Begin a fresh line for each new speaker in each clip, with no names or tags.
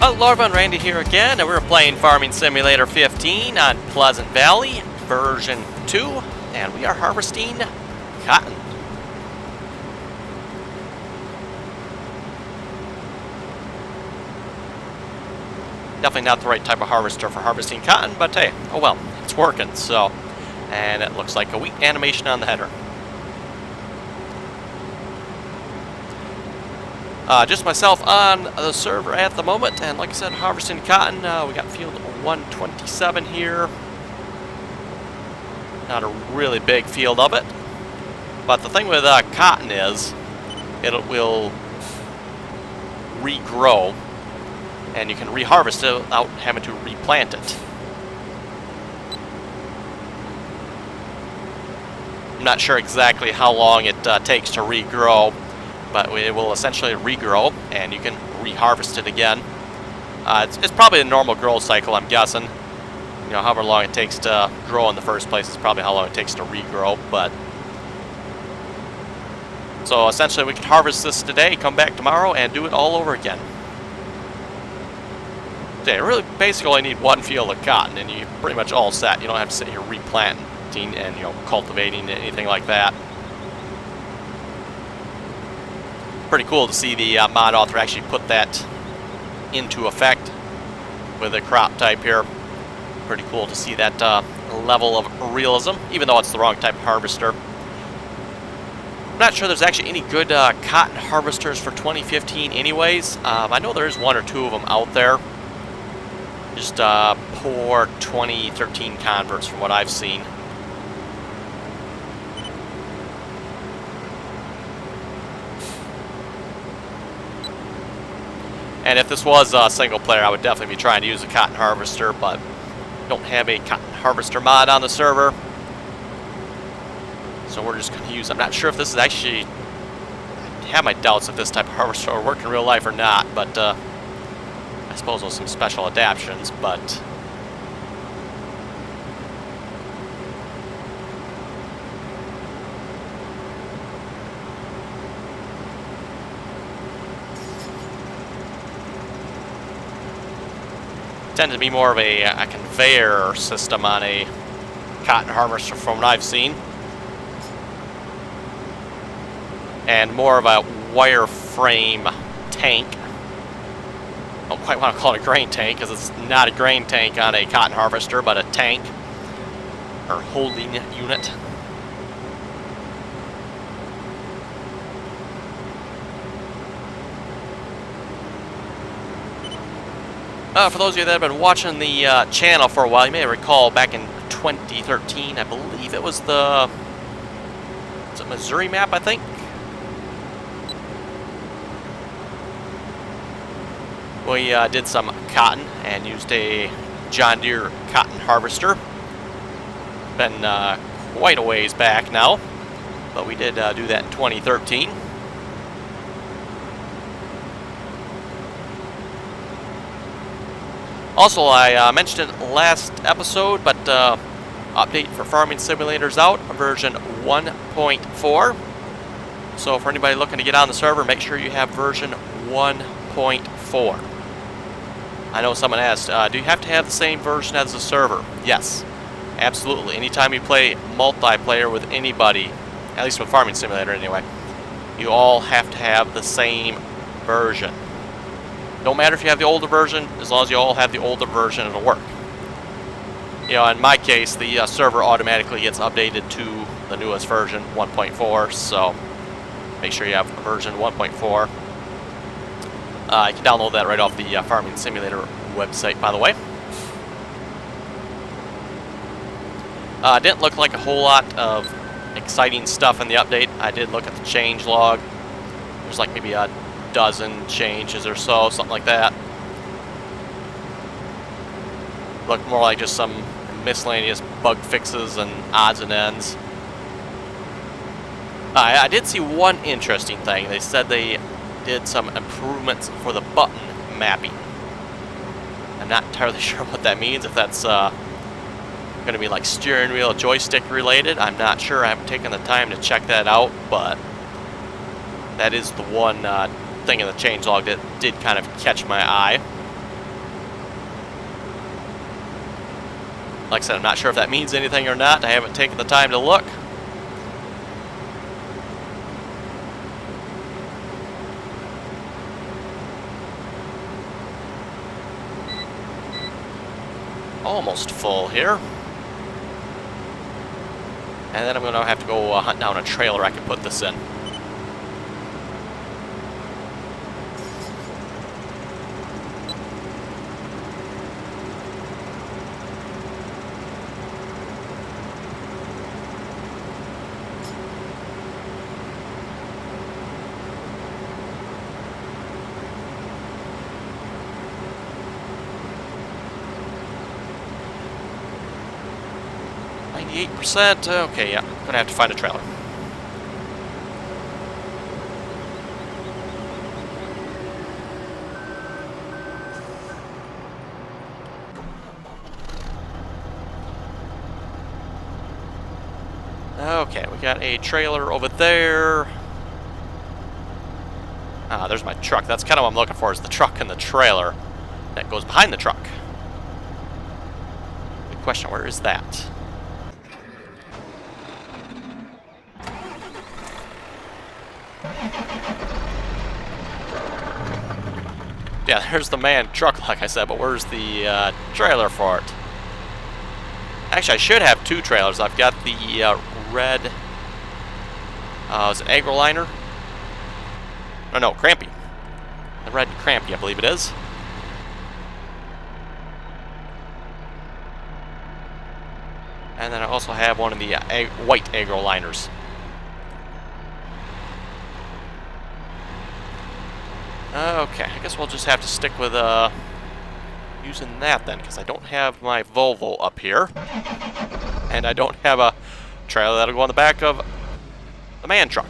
Hello everyone, Randy here again, and we're playing Farming Simulator 15 on Pleasant Valley, version 2, and we are harvesting cotton. Definitely not the right type of harvester for harvesting cotton, but hey, oh well, it's working, so. And it looks like a wheat animation on the header. Just myself on the server at the moment, and like I said, harvesting cotton. We got field 127 here. Not a really big field of it, but the thing with cotton is it will regrow, and you can reharvest it without having to replant it. I'm not sure exactly how long it takes to regrow, but it will essentially regrow, and you can reharvest it again. It's probably a normal growth cycle, I'm guessing. You know, however long it takes to grow in the first place is probably how long it takes to regrow. But so essentially, we can harvest this today, come back tomorrow, and do it all over again. So you really basically only need one field of cotton, and you're pretty much all set. You don't have to sit here replanting and cultivating anything like that. Pretty cool to see the mod author actually put that into effect with the crop type here. Pretty cool to see that level of realism, even though it's the wrong type of harvester. I'm not sure there's actually any good cotton harvesters for 2015 anyways. I know there's one or two of them out there. Just poor 2013 converts from what I've seen. And if this was a single player, I would definitely be trying to use a cotton harvester, but don't have a cotton harvester mod on the server. So we're just going to use, I'm not sure if this is actually, I have my doubts if this type of harvester will work in real life or not, but I suppose with some special adaptions, but tend to be more of a conveyor system on a cotton harvester from what I've seen, and more of a wireframe tank. I don't quite want to call it a grain tank because it's not a grain tank on a cotton harvester, but a tank or holding unit. For those of you that have been watching the channel for a while, you may recall back in 2013, I believe it was the Missouri map, I think? We did some cotton and used a John Deere cotton harvester. Been quite a ways back now, but we did do that in 2013. Also, I mentioned it last episode, but update for Farming Simulator's out, version 1.4. So for anybody looking to get on the server, make sure you have version 1.4. I know someone asked, do you have to have the same version as the server? Yes, absolutely. Anytime you play multiplayer with anybody, at least with Farming Simulator anyway, you all have to have the same version. Don't matter if you have the older version, as long as you all have the older version, it'll work. You know, in my case, the server automatically gets updated to the newest version, 1.4, so make sure you have version 1.4. You can download that right off the Farming Simulator website, by the way. Didn't look like a whole lot of exciting stuff in the update. I did look at the change log. There's like maybe a dozen changes or so, something like that. Looked more like just some miscellaneous bug fixes and odds and ends. I did see one interesting thing. They said they did some improvements for the button mapping. I'm not entirely sure what that means, if that's going to be like steering wheel joystick related. I'm not sure. I haven't taken the time to check that out, but that is the one thing in the changelog that did kind of catch my eye. Like I said, I'm not sure if that means anything or not. I haven't taken the time to look. Almost full here. And then I'm going to have to go hunt down a trailer I can put this in. Okay, yeah, I'm gonna have to find a trailer. Okay, we got a trailer over there. Ah, there's my truck. That's kind of what I'm looking for, is the truck and the trailer that goes behind the truck. Good question, where is that? Yeah, there's the manned truck, like I said, but where's the trailer for it? Actually, I should have two trailers. I've got the red, is it AgriLiner? No, Crampy. The red Crampy, I believe it is. And then I also have one of the white AgriLiners. Okay, I guess we'll just have to stick with using that then, because I don't have my Volvo up here. And I don't have a trailer that'll go on the back of the man truck.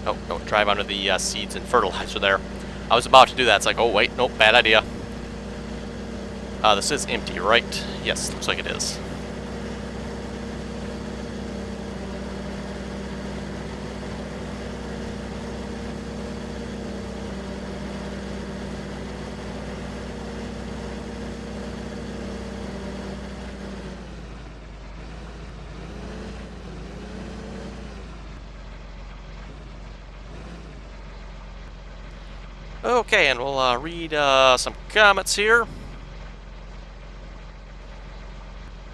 Oh, don't drive under the seeds and fertilizer there. I was about to do that. It's like, oh wait, nope, bad idea. This is empty, right? Yes, looks like it is. Okay, and we'll read some comments here.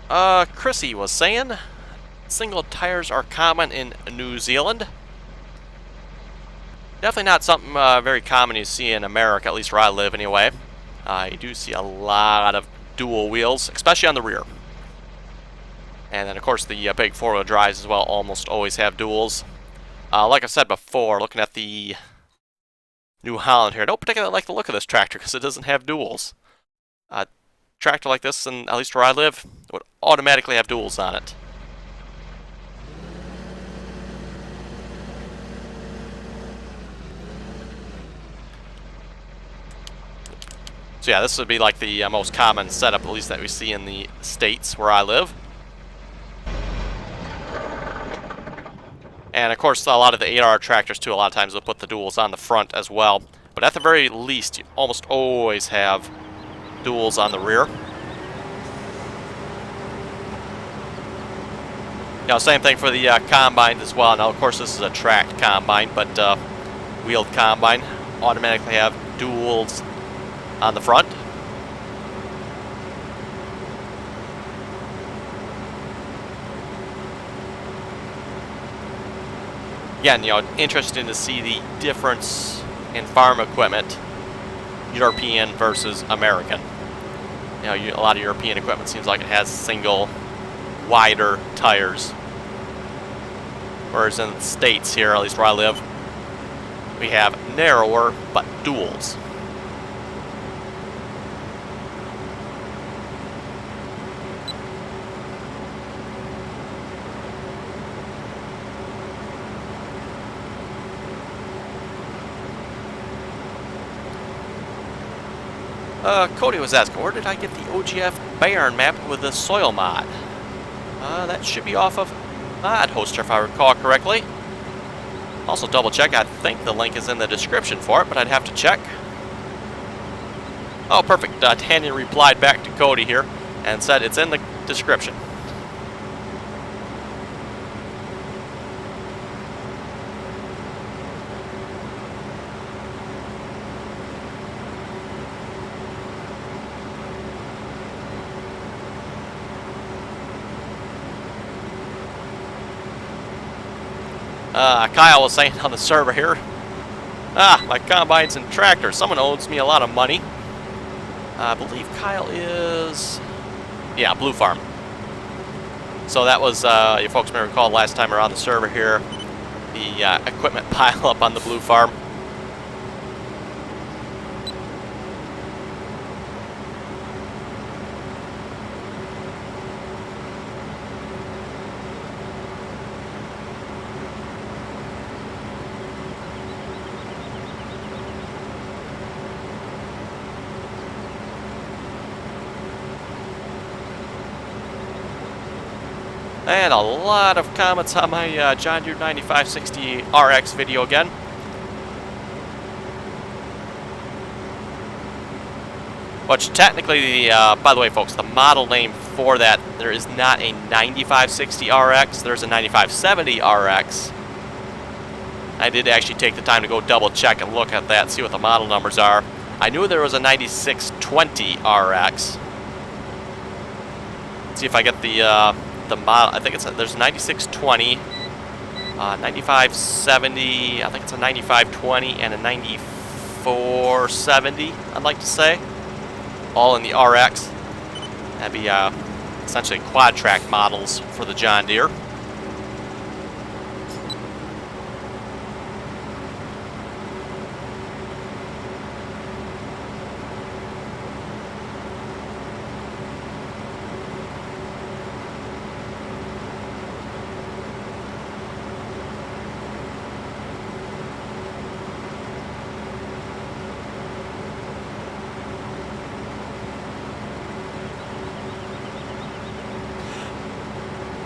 Chrissy was saying, single tires are common in New Zealand. Definitely not something very common you see in America, at least where I live anyway. You do see a lot of dual wheels, especially on the rear. And then of course the big four-wheel drives as well almost always have duals. Like I said before, looking at the New Holland here, I don't particularly like the look of this tractor because it doesn't have duals. A tractor like this, and at least where I live, would automatically have duals on it. So yeah, this would be like the most common setup, at least that we see in the States where I live. And of course, a lot of the 8R tractors too, a lot of times they'll put the duals on the front as well. But at the very least, you almost always have duals on the rear. Now, same thing for the combines as well. Now, of course, this is a tracked combine, but wheeled combine automatically have duals on the front. Again, you know, interesting to see the difference in farm equipment, European versus American. You know, a lot of European equipment seems like it has single, wider tires. Whereas in the States here, at least where I live, we have narrower but duals. Cody was asking, where did I get the OGF Bayern map with the soil mod? That should be off of Mod Hoster if I recall correctly. Also double check, I think the link is in the description for it, but I'd have to check. Oh, perfect. Tanya replied back to Cody here and said it's in the description. Kyle was saying on the server here, my combines and tractors. Someone owes me a lot of money. I believe Kyle is, yeah, Blue Farm. So that was, you folks may recall last time around the server here, the equipment pile up on the Blue Farm. And a lot of comments on my John Deere 9560 RX video again. Which technically, by the way folks, the model name for that, there is not a 9560 RX, there's a 9570 RX. I did actually take the time to go double check and look at that, see what the model numbers are. I knew there was a 9620 RX. Let's see if I get the model. I think there's a 9620, 9570, I think it's a 9520 and a 9470, I'd like to say. All in the RX. That'd be essentially quad track models for the John Deere.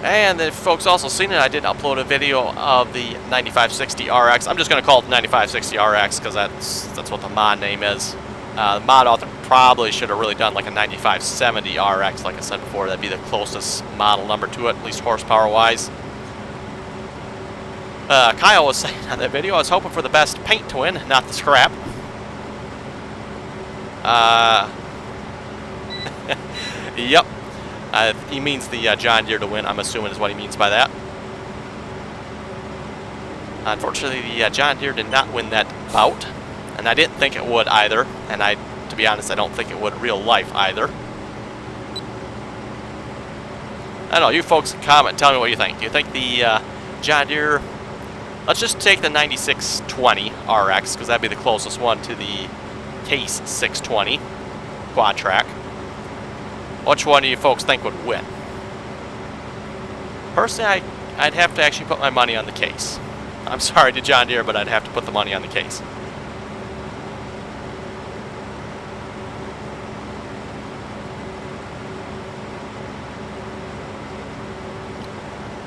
And if folks also seen it, I did upload a video of the 9560 RX. I'm just going to call it 9560 RX because that's what the mod name is. The mod author probably should have really done like a 9570 RX, like I said before. That'd be the closest model number to it, at least horsepower-wise. Kyle was saying on that video, I was hoping for the best paint to win, not the scrap. Yep. He means the John Deere to win, I'm assuming is what he means by that. Unfortunately, the John Deere did not win that bout, and I didn't think it would either, and to be honest, I don't think it would real life either. I don't know, you folks can comment, tell me what you think. Do you think the John Deere, let's just take the 9620 RX, because that'd be the closest one to the Case 620 quad track. Which one do you folks think would win? Personally, I'd have to actually put my money on the Case. I'm sorry to John Deere, but I'd have to put the money on the Case.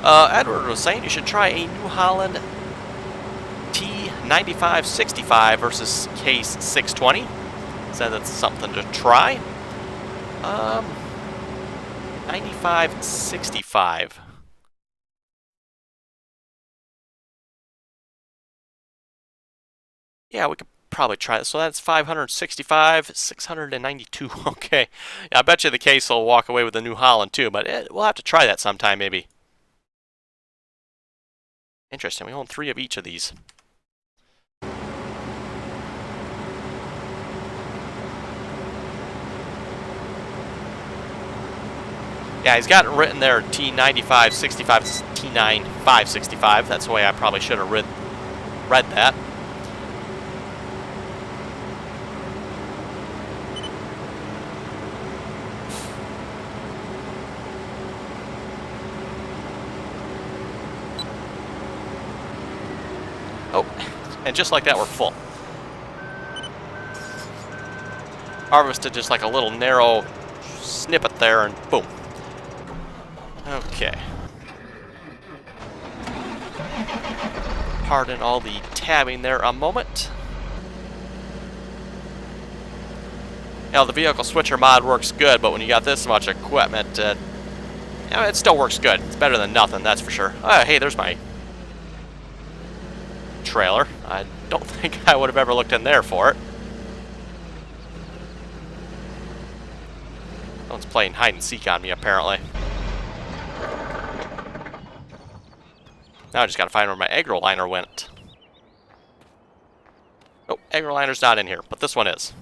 Edward was saying you should try a New Holland T9565 versus Case 620. Said that's something to try. 9565. Yeah, we could probably try it. So that's 565, 692. Okay. Yeah, I bet you the Case will walk away with the New Holland too, but we'll have to try that sometime maybe. Interesting. We own 3 of each of these. Yeah, he's got it written there, T9565, it's T9565. That's the way I probably should have read that. Oh, and just like that, we're full. harvested just like a little narrow snippet there, and boom. Okay. Pardon all the tabbing there a moment. Now, the vehicle switcher mod works good, but when you got this much equipment, it still works good. It's better than nothing, that's for sure. Oh, hey, there's my trailer. I don't think I would have ever looked in there for it. Someone's playing hide and seek on me, apparently. Now I just gotta find where my agroliner went. Oh, agroliner's not in here, but this one is.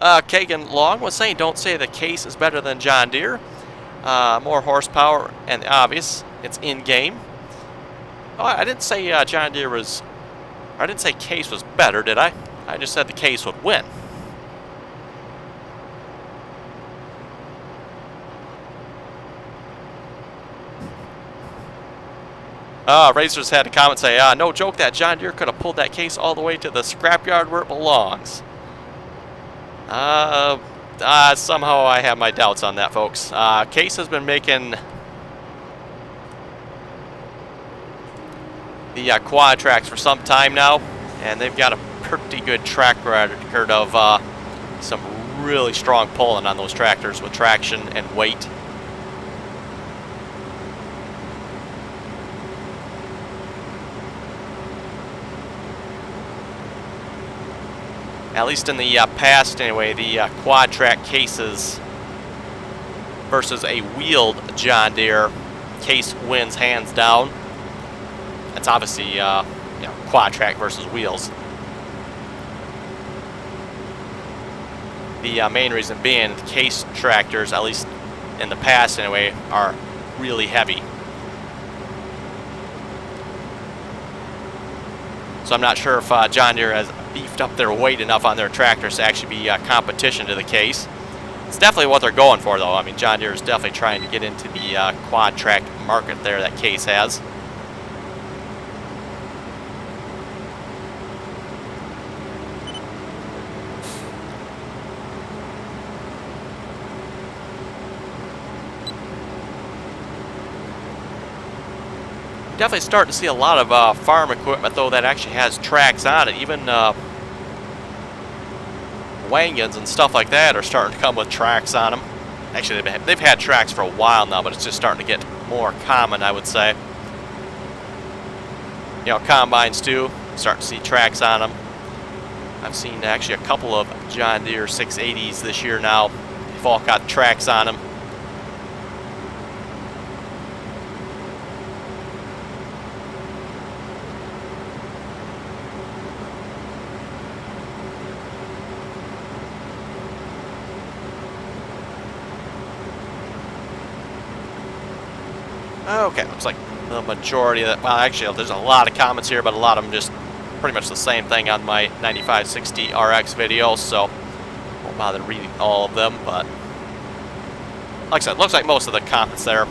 Kagan Long was saying, don't say the Case is better than John Deere. More horsepower and obvious. It's in-game. Oh, I didn't say John Deere was... I didn't say Case was better, did I? I just said the Case would win. Razors had a comment say, no joke that John Deere could have pulled that Case all the way to the scrapyard where it belongs. Somehow I have my doubts on that, folks. Case has been making the quad tracks for some time now, and they've got a pretty good track record of some really strong pulling on those tractors with traction and weight. At least in the past, anyway, the quad track Cases versus a wheeled John Deere, Case wins hands down. That's obviously quad track versus wheels. The main reason being, the Case tractors, at least in the past anyway, are really heavy. So I'm not sure if John Deere has beefed up their weight enough on their tractors to actually be competition to the Case. It's definitely what they're going for, though. I mean, John Deere is definitely trying to get into the quad track market there that Case has. Definitely starting to see a lot of farm equipment, though, that actually has tracks on it. Even wagons and stuff like that are starting to come with tracks on them. Actually, they've had tracks for a while now, but it's just starting to get more common, I would say. You know, combines too, starting to see tracks on them. I've seen actually a couple of John Deere 680s this year now. They've all got tracks on them. Okay, looks like the majority of that, well, actually, there's a lot of comments here, but a lot of them just pretty much the same thing on my 9560 RX video, so won't bother reading all of them, but like I said, looks like most of the comments there.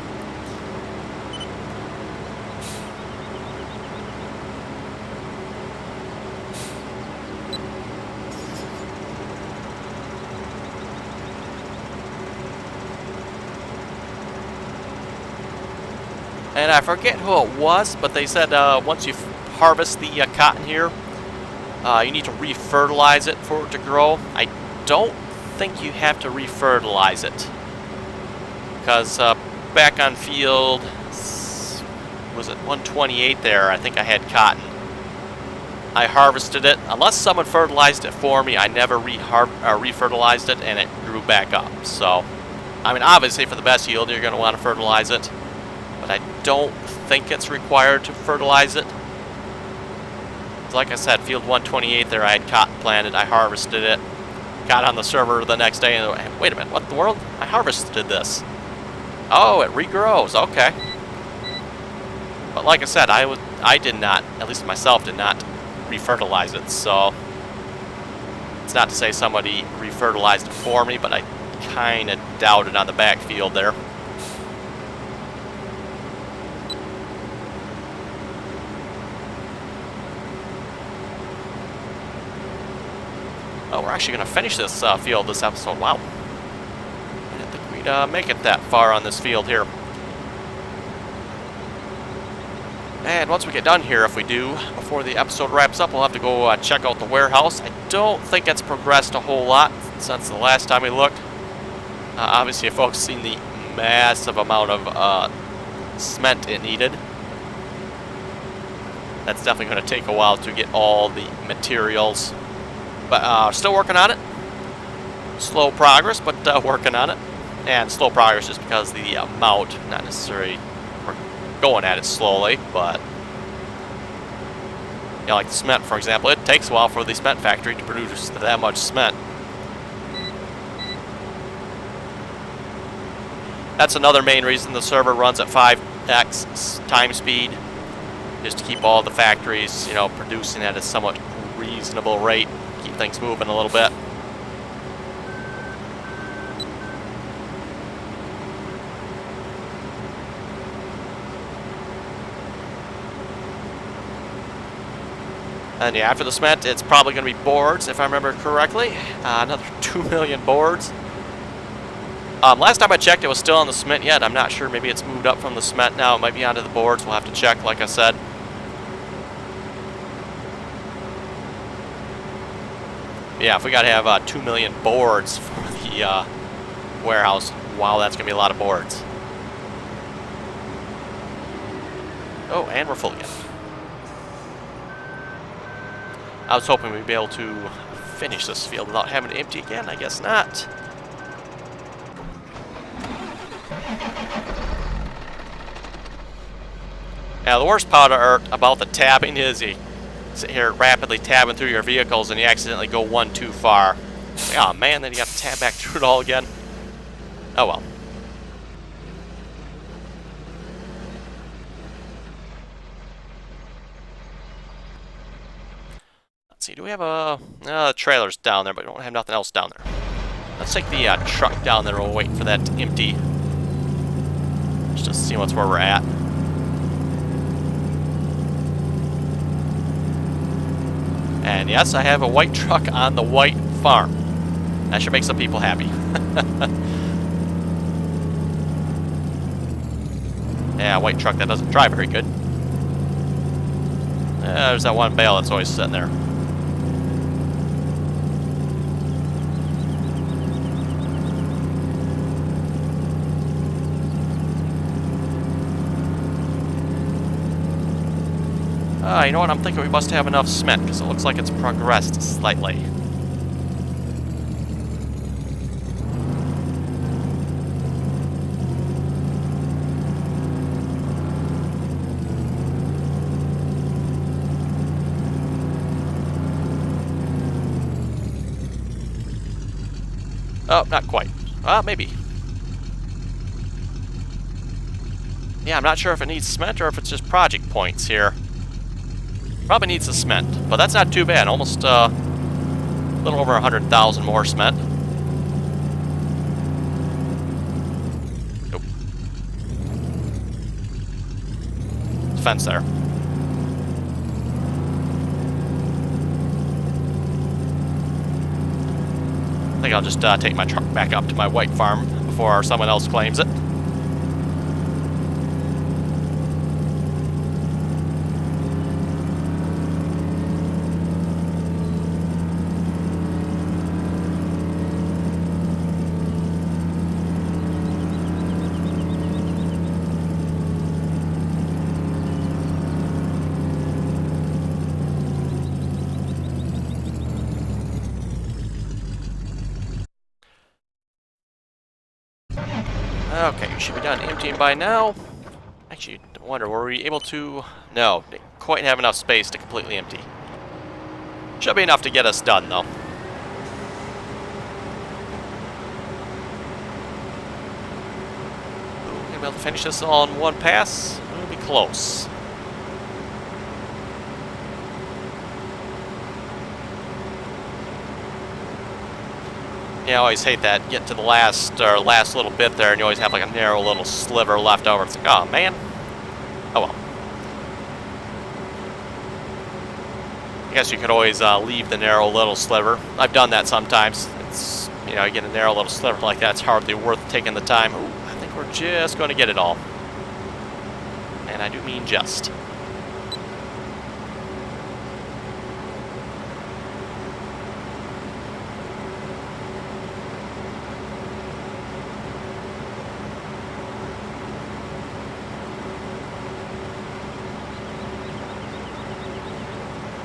And I forget who it was, but they said once you harvest the cotton here, you need to re-fertilize it for it to grow. I don't think you have to re-fertilize it. Because back on field, was it 128 there, I think I had cotton. I harvested it. Unless someone fertilized it for me, I never re-fertilized it, and it grew back up. So, I mean, obviously for the best yield, you're going to want to fertilize it. But I don't think it's required to fertilize it. Like I said, field 128 there, I had cotton planted, I harvested it, got on the server the next day, and wait a minute, what in the world? I harvested this. Oh, it regrows, okay. But like I said, I did not, at least myself, did not re-fertilize it, so it's not to say somebody re-fertilized it for me, but I kind of doubt it on the backfield there. Oh, we're actually going to finish this field this episode. Wow. I didn't think we'd make it that far on this field here. And once we get done here, if we do, before the episode wraps up, we'll have to go check out the warehouse. I don't think it's progressed a whole lot since the last time we looked. Obviously, if folks seen the massive amount of cement it needed. That's definitely going to take a while to get all the materials. But still working on it. Slow progress, but working on it. And slow progress just because the amount, not necessarily we're going at it slowly, but you know, like the cement, for example, it takes a while for the cement factory to produce that much cement. That's another main reason the server runs at 5x time speed, just to keep all the factories, you know, producing at a somewhat reasonable rate. Keep things moving a little bit. And yeah, after the cement, it's probably going to be boards, if I remember correctly. Another 2 million boards. Last time I checked, it was still on the cement yet. I'm not sure. Maybe it's moved up from the cement now. It might be onto the boards. We'll have to check, like I said. Yeah, if we got to have 2 million boards for the warehouse, wow, that's going to be a lot of boards. Oh, and we're full again. I was hoping we'd be able to finish this field without having to empty again. I guess not. Now, the worst part about the tabbing is you sit here rapidly tabbing through your vehicles and you accidentally go one too far. Like, oh man, then you got to tab back through it all again. Oh well. Let's see, do we have a trailer's down there, but we don't have nothing else down there. Let's take the truck down there. We'll wait for that to empty. Just to see where we're at. And yes, I have a white truck on the white farm. That should make some people happy. Yeah, a white truck that doesn't drive very good. There's that one bale that's always sitting there. You know what? I'm thinking we must have enough cement because it looks like it's progressed slightly. Oh, not quite. Maybe. Yeah, I'm not sure if it needs cement or if it's just project points here. Probably needs the cement, but that's not too bad. Almost a little over 100,000 more cement. Nope. Fence there. I think I'll just take my truck back up to my white farm before someone else claims it. Okay, you should be done emptying by now. Actually, I wonder, were we able to... No, didn't quite have enough space to completely empty. Should be enough to get us done, though. Ooh, gonna be able to finish this all in one pass? We'll be close. Yeah, I always hate that. Get to the last little bit there, and you always have like a narrow little sliver left over. It's like, oh man. Oh well. I guess you could always leave the narrow little sliver. I've done that sometimes. It's, you know, you get a narrow little sliver like that, it's hardly worth taking the time. Ooh, I think we're just going to get it all. And I do mean just.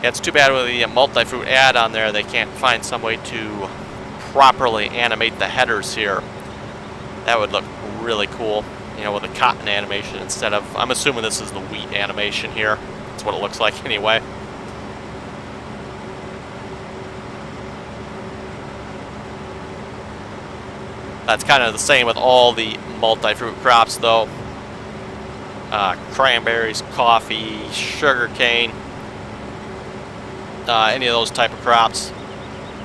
Yeah, it's too bad with the multi-fruit add on there, they can't find some way to properly animate the headers here. That would look really cool, you know, with a cotton animation instead of, I'm assuming this is the wheat animation here. That's what it looks like anyway. That's kind of the same with all the multi-fruit crops though. Cranberries, coffee, sugarcane. Any of those type of crops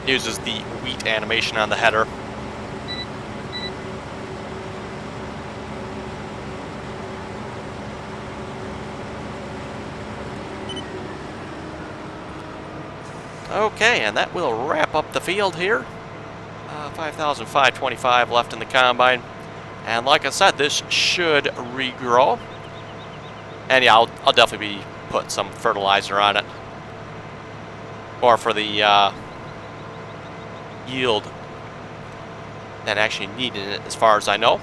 uses the wheat animation on the header. Okay, and that will wrap up the field here. 5,525 left in the combine. And like I said, this should regrow. And yeah, I'll definitely be putting some fertilizer on it. Or for the yield that actually needed it, as far as I know.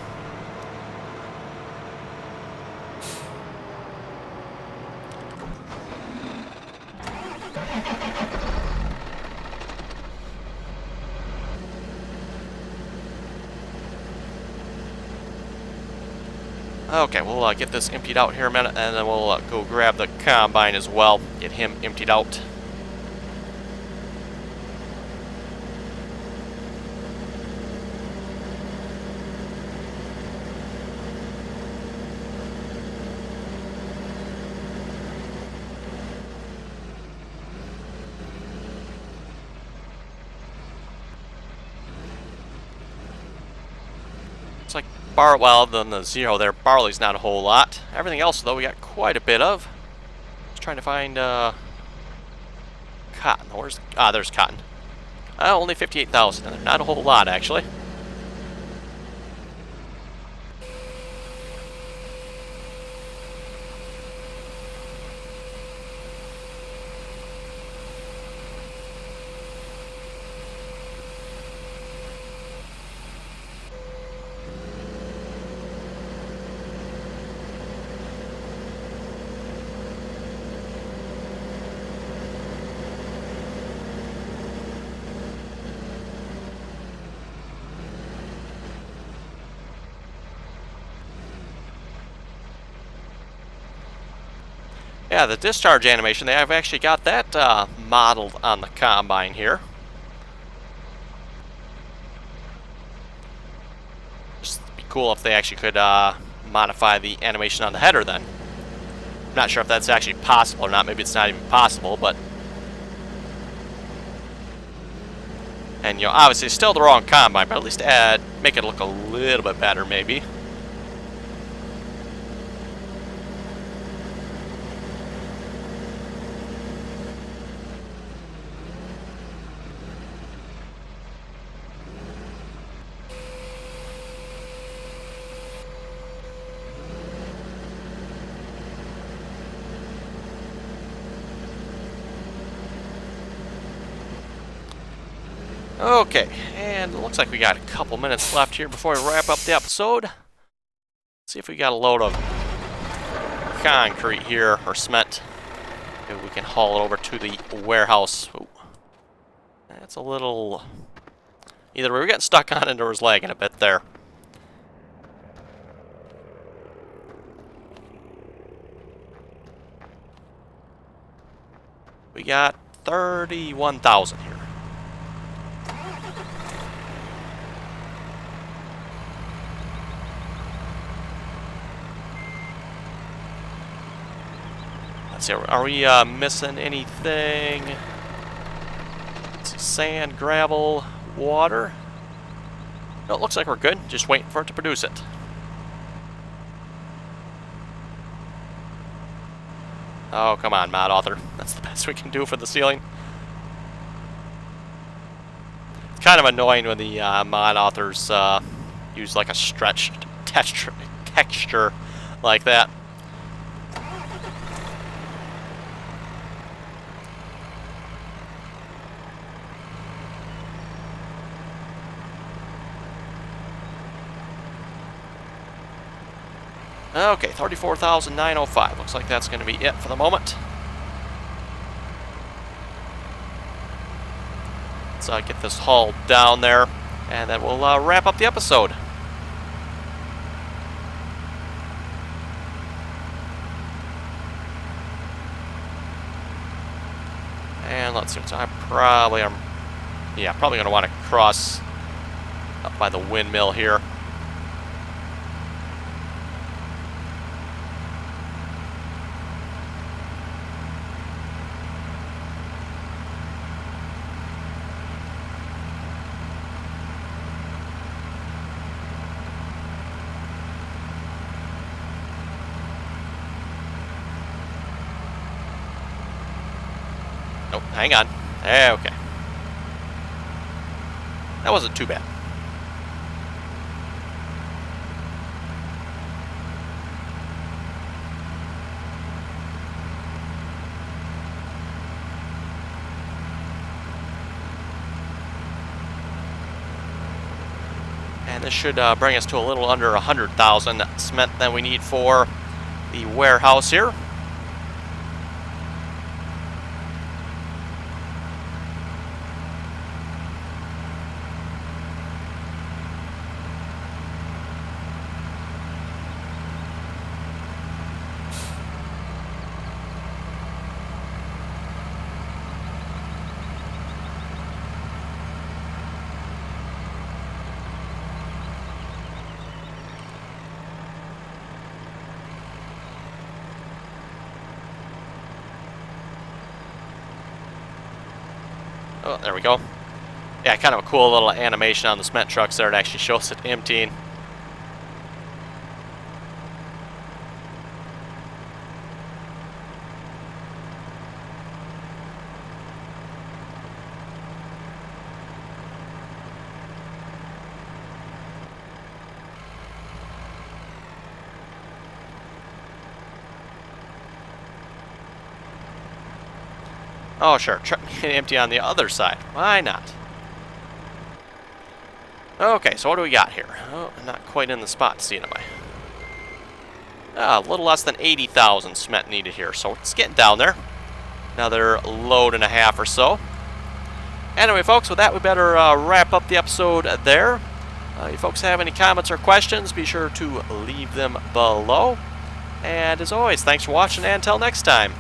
Okay, we'll get this emptied out here a minute, and then we'll go grab the combine as well, get him emptied out. Looks like well, then the zero there, barley's not a whole lot. Everything else, though, we got quite a bit of. Just trying to find cotton. Where's, there's cotton. Only 58,000. Not a whole lot, actually. Yeah, the discharge animation, I've actually got that modeled on the combine here. Just be cool if they actually could modify the animation on the header then. I'm not sure if that's actually possible or not. Maybe it's not even possible, but... And, you know, obviously still the wrong combine, but at least make it look a little bit better, maybe. Okay, and it looks like we got a couple minutes left here before we wrap up the episode. Let's see if we got a load of concrete here, or cement. Maybe we can haul it over to the warehouse. Ooh. That's a little... Either we were getting stuck on it or was lagging a bit there. We got 31,000 here. Let's see, are we missing anything? Let's see, sand, gravel, water. No, it looks like we're good. Just waiting for it to produce it. Oh, come on, mod author. That's the best we can do for the ceiling. It's kind of annoying when the mod authors use like a stretched texture like that. Okay, 34,905. Looks like that's going to be it for the moment. Let's get this hauled down there, and then we'll wrap up the episode. And let's see. So I probably am, yeah, probably going to want to cross up by the windmill here. Oh, hang on. Okay. That wasn't too bad. And this should bring us to a little under 100,000 cement that we need for the warehouse here. Oh, there we go. Yeah, kind of a cool little animation on the cement trucks there. It actually shows it emptying. Oh, sure. Truck can empty on the other side. Why not? Okay, so what do we got here? Oh, I'm not quite in the spot to see it, am I? A little less than 80,000 cement needed here, so it's getting down there. Another load and a half or so. Anyway, folks, with that, we better wrap up the episode there. You folks have any comments or questions, be sure to leave them below. And as always, thanks for watching, and until next time.